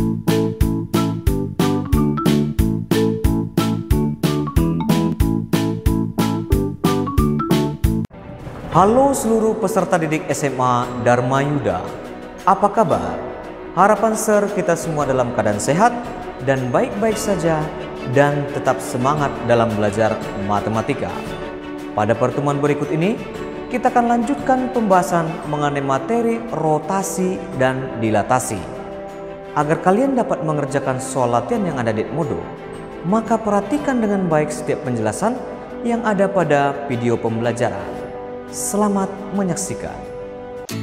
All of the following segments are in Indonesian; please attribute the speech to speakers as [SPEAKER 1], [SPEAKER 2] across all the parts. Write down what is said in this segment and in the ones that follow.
[SPEAKER 1] Halo seluruh peserta didik SMA Dharma Yuda. Apa kabar? Harapan Sir kita semua dalam keadaan sehat dan baik-baik saja dan tetap semangat dalam belajar matematika. Pada pertemuan berikut ini, kita akan lanjutkan pembahasan mengenai materi rotasi dan dilatasi. Agar kalian dapat mengerjakan soal latihan yang ada di Edmodo, maka perhatikan dengan baik setiap penjelasan yang ada pada video pembelajaran. Selamat menyaksikan.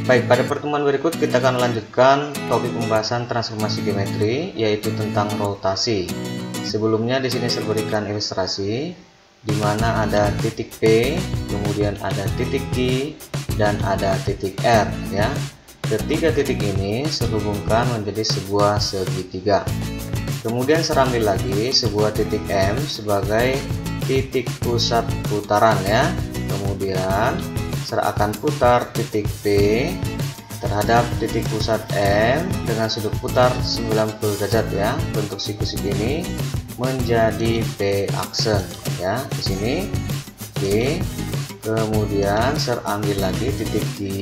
[SPEAKER 2] Baik, pada pertemuan berikut kita akan lanjutkan topik pembahasan transformasi geometri, yaitu tentang rotasi. Sebelumnya di sini saya berikan ilustrasi di mana ada titik P, kemudian ada titik Q, dan ada titik R ya. Ketiga titik ini saya hubungkan menjadi sebuah segitiga. Kemudian saya ambil lagi sebuah titik M sebagai titik pusat putaran ya. Kemudian saya akan putar titik P terhadap titik pusat M dengan sudut putar 90 derajat ya. Bentuk siku-siku ini menjadi P aksen ya. Di sini P. Kemudian saya ambil lagi titik Q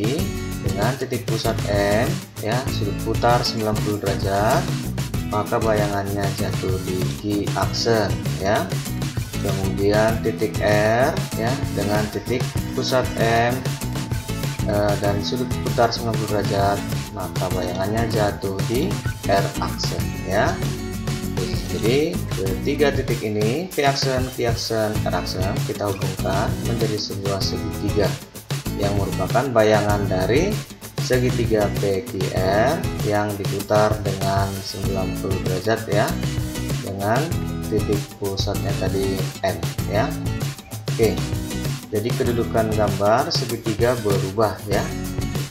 [SPEAKER 2] dengan titik pusat M ya, sudut putar 90 derajat. Maka bayangannya jatuh di Q aksen ya. Kemudian titik R ya dengan titik pusat M dan sudut putar 90 derajat, maka bayangannya jatuh di R aksen ya. Jadi ketiga titik ini P aksen, Q aksen, R aksen kita hubungkan menjadi sebuah segitiga yang merupakan bayangan dari segitiga PQR yang diputar dengan 90 derajat ya, dengan titik pusatnya tadi M ya. Oke, jadi kedudukan gambar segitiga berubah ya.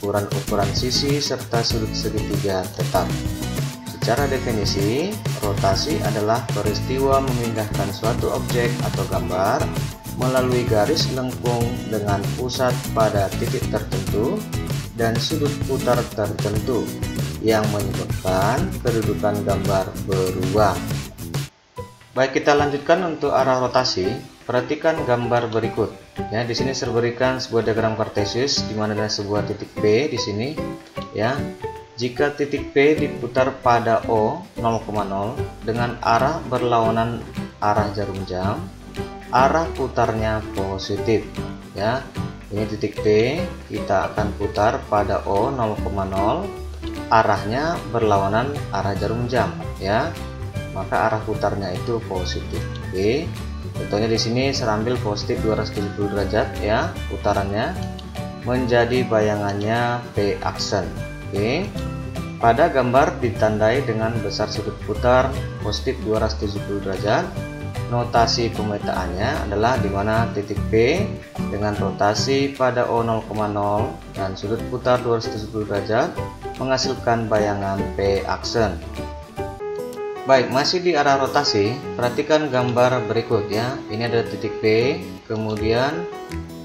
[SPEAKER 2] Ukuran sisi serta sudut segitiga tetap. Secara definisi, rotasi adalah peristiwa memindahkan suatu objek atau gambar melalui garis lengkung dengan pusat pada titik tertentu dan sudut putar tertentu yang menyebabkan kedudukan gambar berubah. Baik, kita lanjutkan untuk arah rotasi. Perhatikan gambar berikut. Ya, di sini saya berikan sebuah diagram kartesius di mana ada sebuah titik P di sini. Ya, jika titik P diputar pada O 0,0 dengan arah berlawanan arah jarum jam, arah putarnya positif. Ya, ini titik P kita akan putar pada O 0,0, arahnya berlawanan arah jarum jam. Ya. Maka arah putarnya itu positif. Oke. Contohnya di sini saya ambil positif 270 derajat ya, putarannya menjadi bayangannya P aksen. Oke. Pada gambar ditandai dengan besar sudut putar positif 270 derajat. Notasi pemetaannya adalah di mana titik P dengan rotasi pada O 0,0 dan sudut putar 270 derajat menghasilkan bayangan P aksen. Baik, masih di arah rotasi, perhatikan gambar berikut ya. Ini ada titik P, kemudian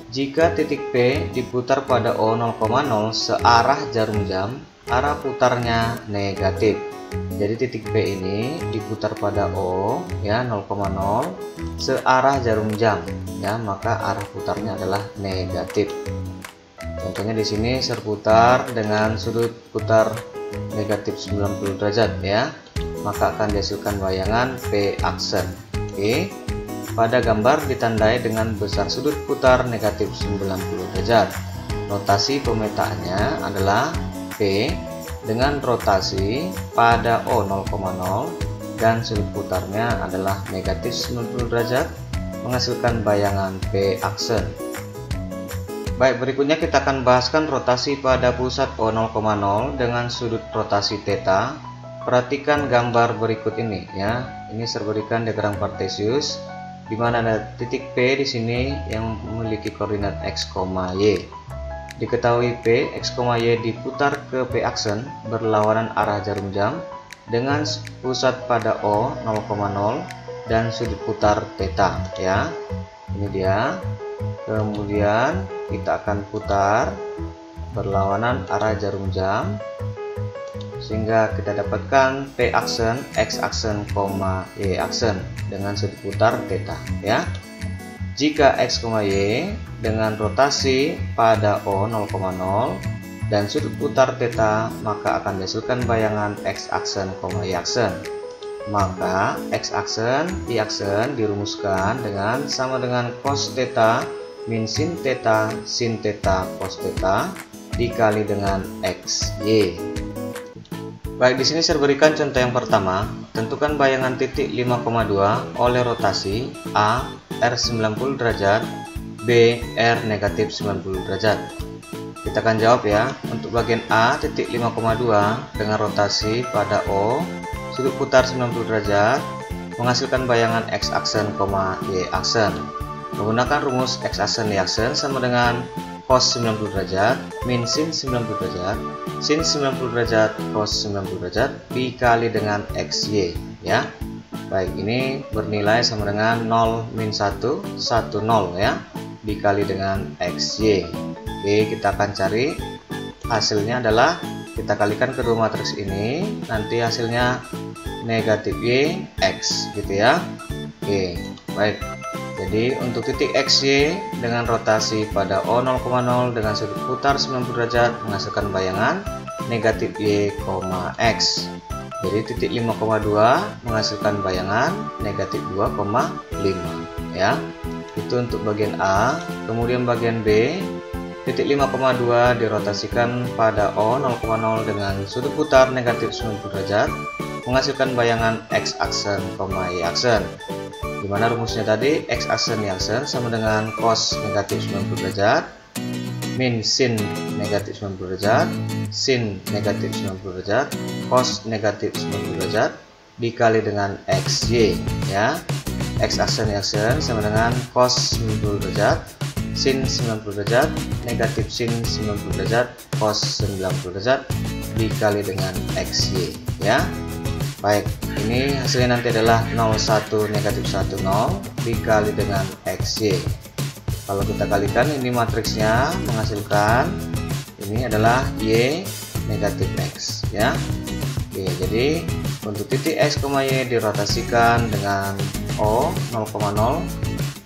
[SPEAKER 2] jika titik P diputar pada O 0,0 searah jarum jam, arah putarnya negatif. Jadi titik P ini diputar pada O ya 0,0 searah jarum jam ya, maka arah putarnya adalah negatif. Contohnya di sini saya putar dengan sudut putar negatif 90 derajat ya, maka akan dihasilkan bayangan P aksen. Oke. Pada gambar ditandai dengan besar sudut putar negatif 90 derajat. Notasi pemetaannya adalah P dengan rotasi pada O 0,0 dan sudut putarnya adalah negatif 90 derajat menghasilkan bayangan P aksen. Baik, berikutnya kita akan bahaskan rotasi pada pusat O 0,0 dengan sudut rotasi theta. Perhatikan gambar berikut ini ya. Ini saya berikan diagram kartesius di mana ada titik P di sini yang memiliki koordinat x, y. Diketahui P, x, y diputar ke P aksen berlawanan arah jarum jam dengan pusat pada O 0,0 dan sudut putar theta ya. Ini dia. Kemudian kita akan putar berlawanan arah jarum jam sehingga kita dapatkan P aksen, X aksen, Y aksen dengan sudut putar theta ya. Jika X, Y dengan rotasi pada O 0,0 dan sudut putar theta, maka akan dihasilkan bayangan X aksen, Y aksen. Maka X aksen, Y aksen dirumuskan dengan sama dengan cos theta min sin theta cos theta dikali dengan XY. Baik, di sini saya berikan contoh yang pertama. Tentukan bayangan titik 5,2 oleh rotasi A R 90 derajat, B R negatif 90 derajat. Kita akan jawab ya. Untuk bagian A titik 5,2 dengan rotasi pada O, sudut putar 90 derajat, menghasilkan bayangan X aksen, Y aksen. Menggunakan rumus X aksen, Y aksen sama dengan cos 90 derajat min sin 90 derajat sin 90 derajat cos 90 derajat dikali dengan XY ya. Baik, ini bernilai sama dengan 0 min 1 1 0 ya, dikali dengan XY. Oke, kita akan cari hasilnya adalah kita kalikan kedua matriks ini, nanti hasilnya negatif Y X gitu ya. Oke, baik. Jadi untuk titik XY dengan rotasi pada O 0,0 dengan sudut putar 90 derajat menghasilkan bayangan negatif Y, X. Jadi titik 5,2 menghasilkan bayangan negatif 2,5 ya. Itu untuk bagian A. Kemudian bagian B, titik 5,2 dirotasikan pada O 0,0 dengan sudut putar negatif 90 derajat menghasilkan bayangan X aksen, Y aksen. Dimana rumusnya tadi X aksen, Y aksen sama dengan cos negatif 90 derajat min sin negatif 90 derajat sin negatif 90 derajat cos negatif 90 derajat dikali dengan XY ya. X aksen, Y aksen sama dengan cos 90 derajat sin 90 derajat negatif sin 90 derajat cos 90 derajat dikali dengan XY ya. Baik, ini hasilnya nanti adalah 0 1 negatif 1 0 dikali dengan XY. Kalau kita kalikan ini matriksnya menghasilkan ini adalah Y negatif X ya. Oke, jadi untuk titik X, Y dirotasikan dengan O 0,0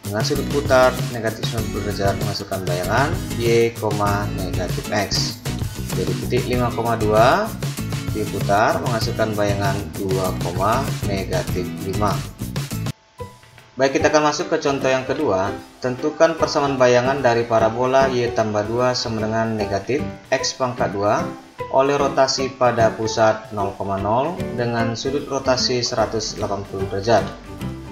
[SPEAKER 2] dengan sudut putar negatif 90 derajat menghasilkan bayangan Y, negatif X. Jadi titik 5,2 diputar menghasilkan bayangan 2, negatif 5. Baik, kita akan masuk ke contoh yang kedua. Tentukan persamaan bayangan dari parabola Y tambah 2 sama dengan negatif X pangkat 2 oleh rotasi pada pusat 0,0 dengan sudut rotasi 180 derajat.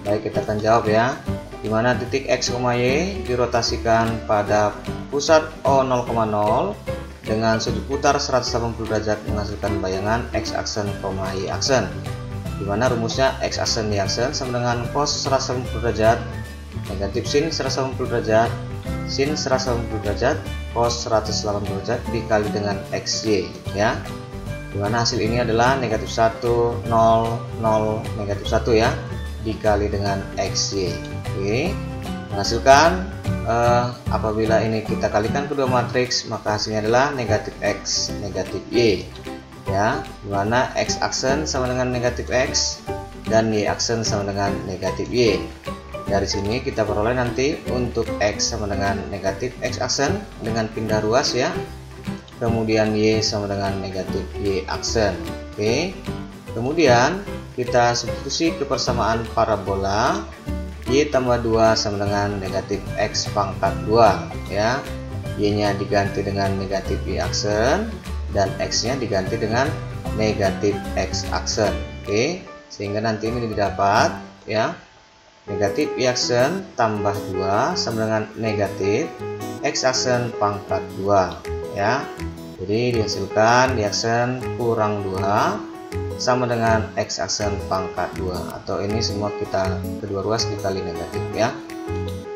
[SPEAKER 2] Baik, kita akan jawab ya. Dimana titik X, Y dirotasikan pada pusat O 0,0 dengan sudut putar 180 derajat menghasilkan bayangan X aksen, Y aksen. Dimana rumusnya X aksen, Y aksen sama dengan cos 180 derajat negatif sin 180 derajat sin 180 derajat cos 180 derajat dikali dengan XY ya. Dimana hasil ini adalah negatif 1 0 0 negatif 1 ya, dikali dengan XY. Oke, menghasilkan apabila ini kita kalikan kedua matriks maka hasilnya adalah negatif X negatif Y ya, dimana X aksen sama dengan negatif X dan Y aksen sama dengan negatif Y. Dari sini kita peroleh nanti untuk X sama dengan negatif X aksen dengan pindah ruas ya, kemudian Y sama dengan negatif Y aksen. Oke, kemudian kita substitusi ke persamaan parabola Y tambah 2 sama dengan negatif X pangkat 2 ya. Y nya diganti dengan negatif Y aksen dan X nya diganti dengan negatif X aksen. Oke, sehingga nanti ini didapat ya, negatif Y aksen tambah 2 sama dengan negatif X aksen pangkat 2 ya. Jadi dihasilkan Y aksen kurang 2 sama dengan X aksen pangkat 2, atau ini semua kita kedua ruas dikali negatif ya.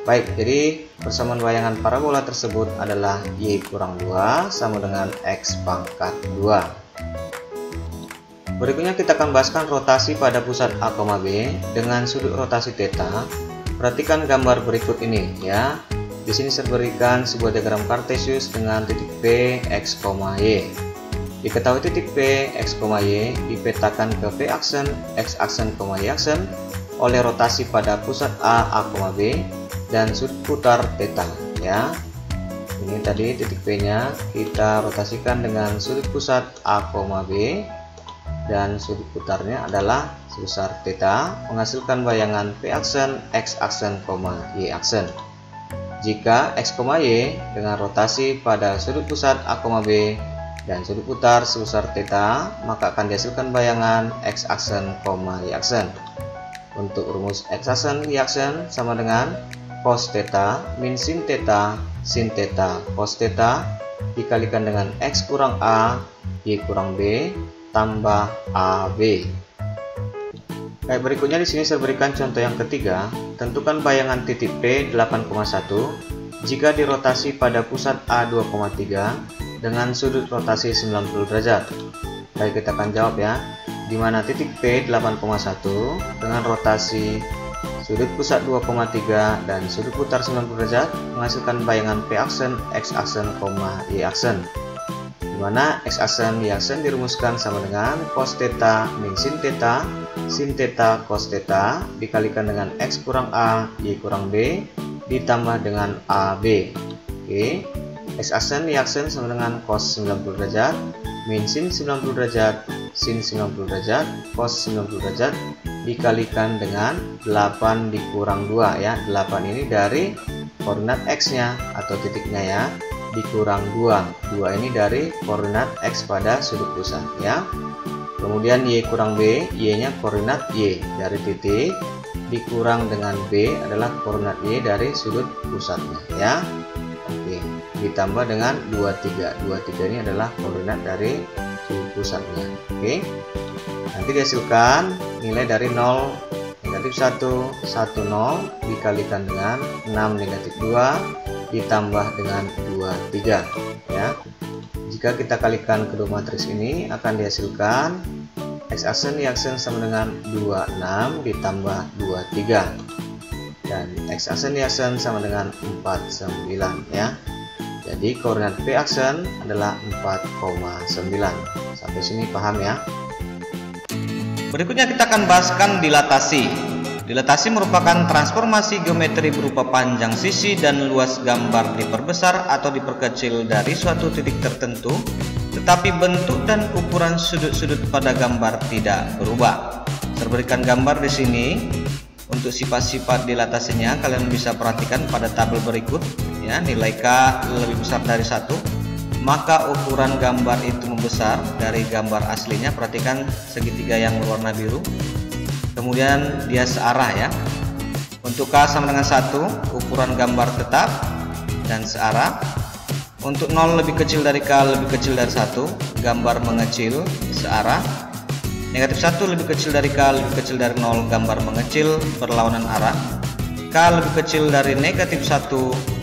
[SPEAKER 2] Baik, jadi persamaan bayangan parabola tersebut adalah Y kurang 2 sama dengan X pangkat 2. Berikutnya kita akan bahaskan rotasi pada pusat A, B dengan sudut rotasi theta. Perhatikan gambar berikut ini ya. Di sini saya berikan sebuah diagram Cartesius dengan titik P, X, Y. Diketahui titik P, X, Y dipetakan ke P aksen, X aksen, Y aksen oleh rotasi pada pusat A, B dan sudut putar theta ya. Ini tadi titik P nya kita rotasikan dengan sudut pusat A, B dan sudut putarnya adalah sebesar theta, menghasilkan bayangan P aksen, X aksen, Y aksen. Jika X, Y dengan rotasi pada sudut pusat A, B dan sudut putar sebesar theta, maka akan dihasilkan bayangan X aksen, Y aksen. Untuk rumus X aksen, Y aksen sama dengan cos theta min sin theta sin theta cos theta dikalikan dengan X kurang A, Y kurang B tambah AB. Baik, berikutnya di sini saya berikan contoh yang ketiga. Tentukan bayangan titik P 8,1 jika dirotasi pada pusat A 2,3 dengan sudut rotasi 90 derajat. Baik, kita akan jawab ya. Di mana titik P 8,1 dengan rotasi sudut pusat 2,3 dan sudut putar 90 derajat menghasilkan bayangan P aksen, X aksen, Y aksen. Di mana X aksen, Y aksen dirumuskan sama dengan cos theta min sin theta cos theta dikalikan dengan X kurang A, Y kurang B ditambah dengan AB. Oke. X aksen, Y aksen sama dengan cos 90 derajat min sin 90 derajat sin 90 derajat cos 90 derajat dikalikan dengan 8 dikurang 2 ya. 8 ini dari koordinat X nya atau titiknya ya, dikurang 2. 2 ini dari koordinat X pada sudut pusat ya. Kemudian Y kurang B, Y nya koordinat Y dari titik dikurang dengan B adalah koordinat Y dari sudut pusatnya ya. Oke, ditambah dengan 23. 23 ini adalah koordinat dari sudut pusatnya. Oke. Nanti dihasilkan nilai dari 0, negatif 1, 1, 0 dikalikan dengan 6, negatif 2 ditambah dengan 23 ya. Jika kita kalikan kedua matriks ini akan dihasilkan X aksen, Y aksen sama dengan 26 ditambah 23 dan X aksen, Y aksen sama dengan 49 ya. Jadi koordinat P aksen adalah 4,9. Sampai sini paham ya.
[SPEAKER 1] Berikutnya kita akan bahaskan dilatasi. Dilatasi merupakan transformasi geometri berupa panjang sisi dan luas gambar diperbesar atau diperkecil dari suatu titik tertentu, tetapi bentuk dan ukuran sudut-sudut pada gambar tidak berubah. Saya berikan gambar di sini. Untuk sifat-sifat dilatasinya kalian bisa perhatikan pada tabel berikut ya. Nilai K lebih besar dari 1, maka ukuran gambar itu membesar dari gambar aslinya. Perhatikan segitiga yang berwarna biru. Kemudian dia searah ya. Untuk K sama dengan 1, ukuran gambar tetap dan searah. Untuk 0 lebih kecil dari K lebih kecil dari 1, gambar mengecil searah. Negatif 1 lebih kecil dari K lebih kecil dari 0, gambar mengecil berlawanan arah. K lebih kecil dari negatif 1,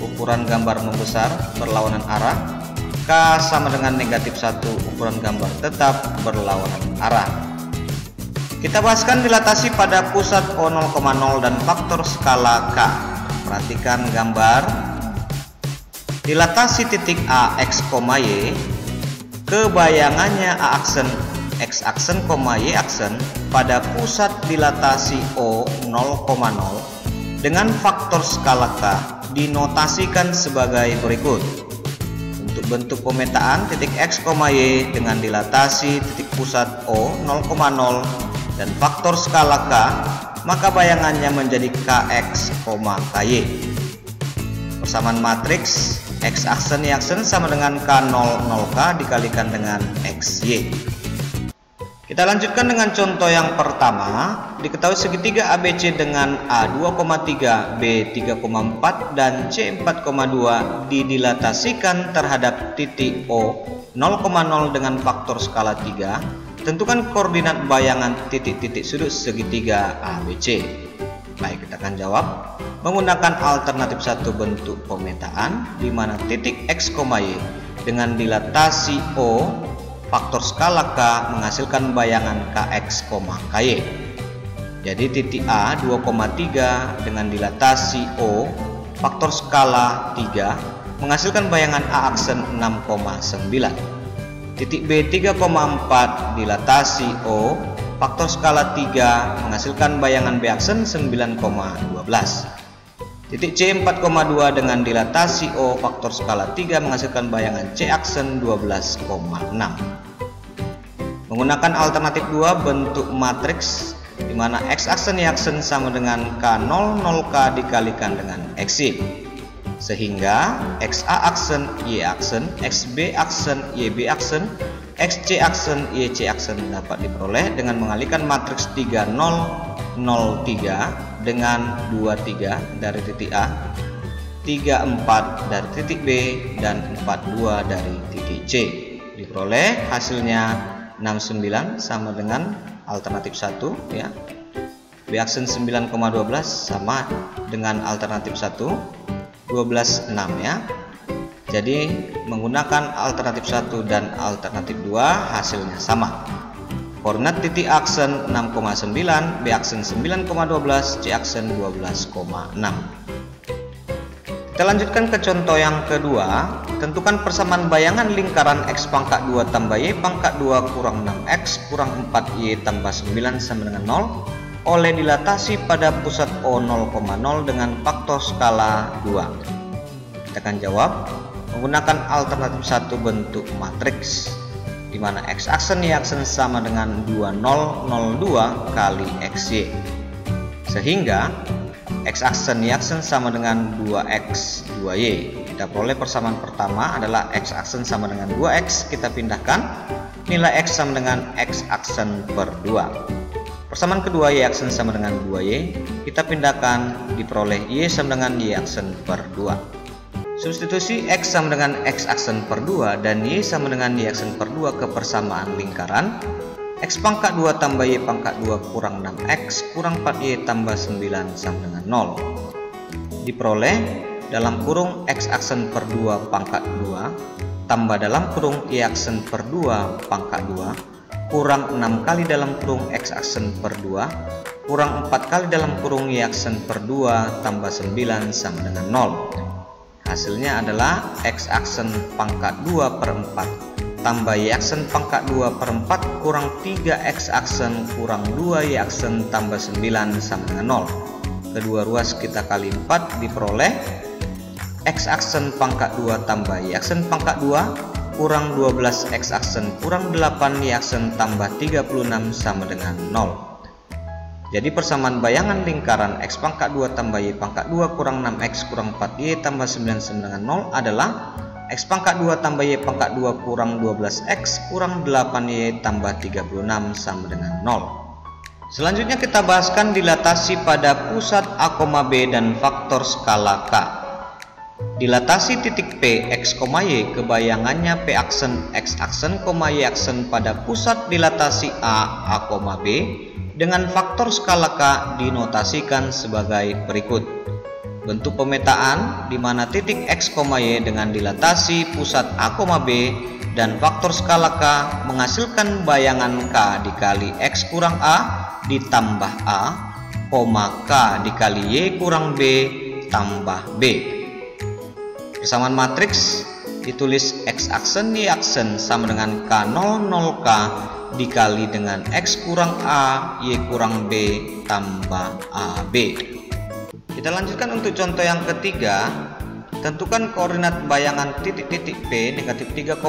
[SPEAKER 1] ukuran gambar membesar berlawanan arah. K sama dengan negatif 1, ukuran gambar tetap berlawanan arah. Kita bahaskan dilatasi pada pusat O 0,0 dan faktor skala K. Perhatikan gambar. Dilatasi titik A, X, Y, kebayangannya A aksen, X aksen, Y aksen pada pusat dilatasi O 0,0 dengan faktor skala K dinotasikan sebagai berikut. Untuk bentuk pemetaan titik X, Y dengan dilatasi titik pusat O 0,0 dan faktor skala K, maka bayangannya menjadi KX, KY. Persamaan matriks X aksen, Y aksen sama dengan K0, 0K dikalikan dengan XY. Kita lanjutkan dengan contoh yang pertama. Diketahui segitiga ABC dengan A 2,3, B 3,4 dan C 4,2 didilatasikan terhadap titik O 0,0 dengan faktor skala 3. Tentukan koordinat bayangan titik-titik sudut segitiga ABC. Baik, kita akan jawab menggunakan alternatif 1 bentuk pemetaan, di mana titik X, Y dengan dilatasi O faktor skala K menghasilkan bayangan KX, KY. Jadi titik A 2,3 dengan dilatasi O faktor skala 3 menghasilkan bayangan A aksen 6,9.
[SPEAKER 2] Titik B 3,4 dilatasi O faktor skala 3 menghasilkan bayangan B aksen 9,12. Titik C 4,2 dengan dilatasi O faktor skala 3 menghasilkan bayangan C aksen 12,6. Menggunakan alternatif 2 bentuk matriks di mana X aksen Y aksen sama dengan K0 0K dikalikan dengan XY. Sehingga XA aksen, Y aksen, XB aksen, YB aksen, XC aksen, YC aksen dapat diperoleh dengan mengalihkan matriks 3 0 0 3 dengan 2 3 dari titik A, 3 4 dari titik B, dan 4 2 dari titik C. Diperoleh hasilnya 69 sama dengan alternatif 1 ya. B aksen 9,12 sama dengan alternatif 1 12,6 ya. Jadi menggunakan alternatif 1 dan alternatif 2 hasilnya sama. Koordinat titik aksen 6,9, B aksen 9,12, C aksen 12,6. Kita lanjutkan ke contoh yang kedua. Tentukan persamaan bayangan lingkaran X pangkat 2 tambah Y pangkat 2 kurang 6X kurang 4Y tambah 9 sama dengan 0 oleh dilatasi pada pusat O 0,0 dengan faktor skala 2. Kita akan jawab menggunakan alternatif 1 bentuk matriks di mana X aksen Y aksen sama dengan 2002 kali XY. Sehingga X aksen Y aksen sama dengan 2X 2Y. Kita peroleh persamaan pertama adalah X aksen sama dengan 2X, kita pindahkan nilai X sama dengan X aksen per 2. Persamaan kedua Y aksen sama dengan 2Y, kita pindahkan diperoleh Y sama dengan Y aksen per 2. Substitusi X sama dengan X aksen per 2 dan Y sama dengan Y aksen per 2 ke persamaan lingkaran X pangkat 2 tambah Y pangkat 2 kurang 6X kurang 4Y tambah 9 sama dengan 0. Diperoleh dalam kurung X aksen per 2 pangkat 2 tambah dalam kurung Y aksen per 2 pangkat 2 kurang 6 kali dalam kurung X aksen per 2 kurang 4 kali dalam kurung Y aksen per 2 tambah 9 sama dengan 0. Hasilnya adalah X aksen pangkat 2 per 4 tambah Y aksen pangkat 2 per 4 kurang 3X aksen kurang 2Y aksen tambah 9 sama dengan 0. Kedua ruas kita kali 4 diperoleh X aksen pangkat 2 tambah Y aksen pangkat 2 kurang 12X aksen kurang 8Y aksen tambah 36 sama dengan 0. Jadi persamaan bayangan lingkaran X pangkat 2 tambah Y pangkat 2 kurang 6X kurang 4Y tambah 9 sama dengan 0 adalah X pangkat 2 tambah Y pangkat 2 kurang 12X kurang 8Y tambah 36 sama dengan 0. Selanjutnya kita bahaskan dilatasi pada pusat A, B dan faktor skala K. Dilatasi titik P X, Y kebayangannya P aksen X aksen, Y aksen pada pusat dilatasi A, B dengan faktor skala K dinotasikan sebagai berikut. Bentuk pemetaan di mana titik X, Y dengan dilatasi pusat A, B dan faktor skala K menghasilkan bayangan K dikali X kurang A ditambah A, K dikali Y kurang B tambah B. Persamaan matriks ditulis X aksen Y aksen sama dengan K0 0K dikali dengan X kurang A Y kurang B tambah AB. Kita lanjutkan untuk contoh yang ketiga. Tentukan koordinat bayangan titik-titik P negatif 3,6,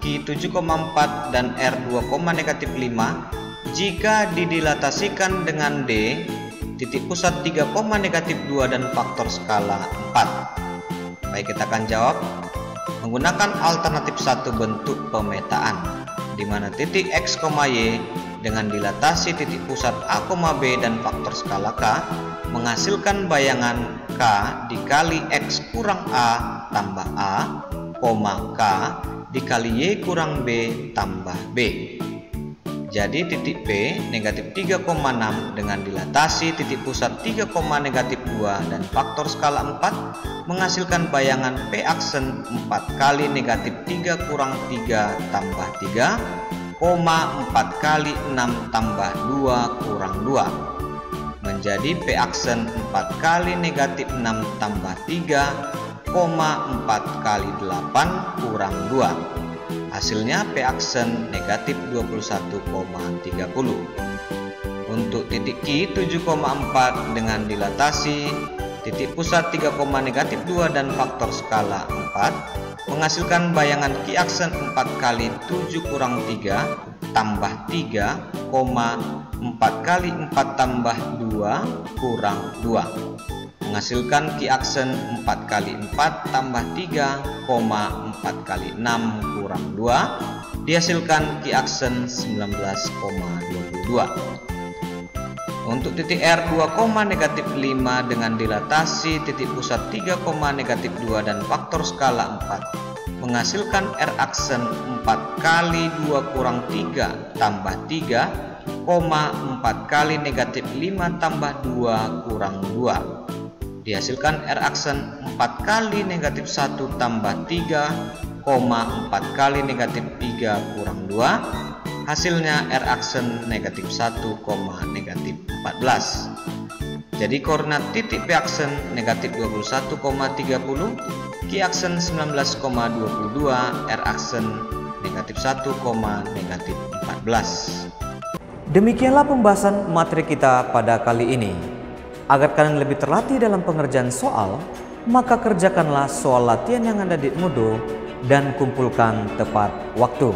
[SPEAKER 2] Q 7,4 dan R 2,-5 jika didilatasikan dengan D titik pusat 3, negatif 2 dan faktor skala 4. Baik, kita akan jawab menggunakan alternatif 1 bentuk pemetaan di mana titik X, Y dengan dilatasi titik pusat A, B dan faktor skala K menghasilkan bayangan K dikali X kurang A tambah A, K dikali Y kurang B tambah B. Jadi titik P negatif 3,6 dengan dilatasi titik pusat 3, negatif 2 dan faktor skala 4 menghasilkan bayangan P aksen 4 kali negatif 3 kurang 3 tambah 3, 4 kali 6 tambah 2 kurang 2 menjadi P aksen 4 kali negatif 6 tambah 3, 4 kali 8 kurang 2. Hasilnya P aksen negatif 21,30. Untuk titik Q 7,4 dengan dilatasi, titik pusat 3, negatif 2 dan faktor skala 4 menghasilkan bayangan Q aksen 4 kali 7 kurang 3 tambah 3, 4 kali 4 tambah 2 kurang 2 menghasilkan Q aksen 4 kali 4 tambah 3, 4 kali 6 kurang 2 dihasilkan Q aksen 19,22. Untuk titik R 2, negatif 5 dengan dilatasi, titik pusat 3, negatif 2 dan faktor skala 4 menghasilkan R aksen 4 kali 2 kurang 3 tambah 3, 4 kali negatif 5 tambah 2 kurang 2 dihasilkan R aksen 4 kali negatif 1 tambah 3, 4 kali negatif 3 kurang 2 hasilnya R aksen negatif 1, negatif 14. Jadi koordinat titik P aksen negatif 21,30, Q aksen 19,22, R aksen negatif 1, negatif 14.
[SPEAKER 1] Demikianlah pembahasan materi kita pada kali ini. Agar kalian lebih terlatih dalam pengerjaan soal, maka kerjakanlah soal latihan yang ada di Moodle dan kumpulkan tepat waktu.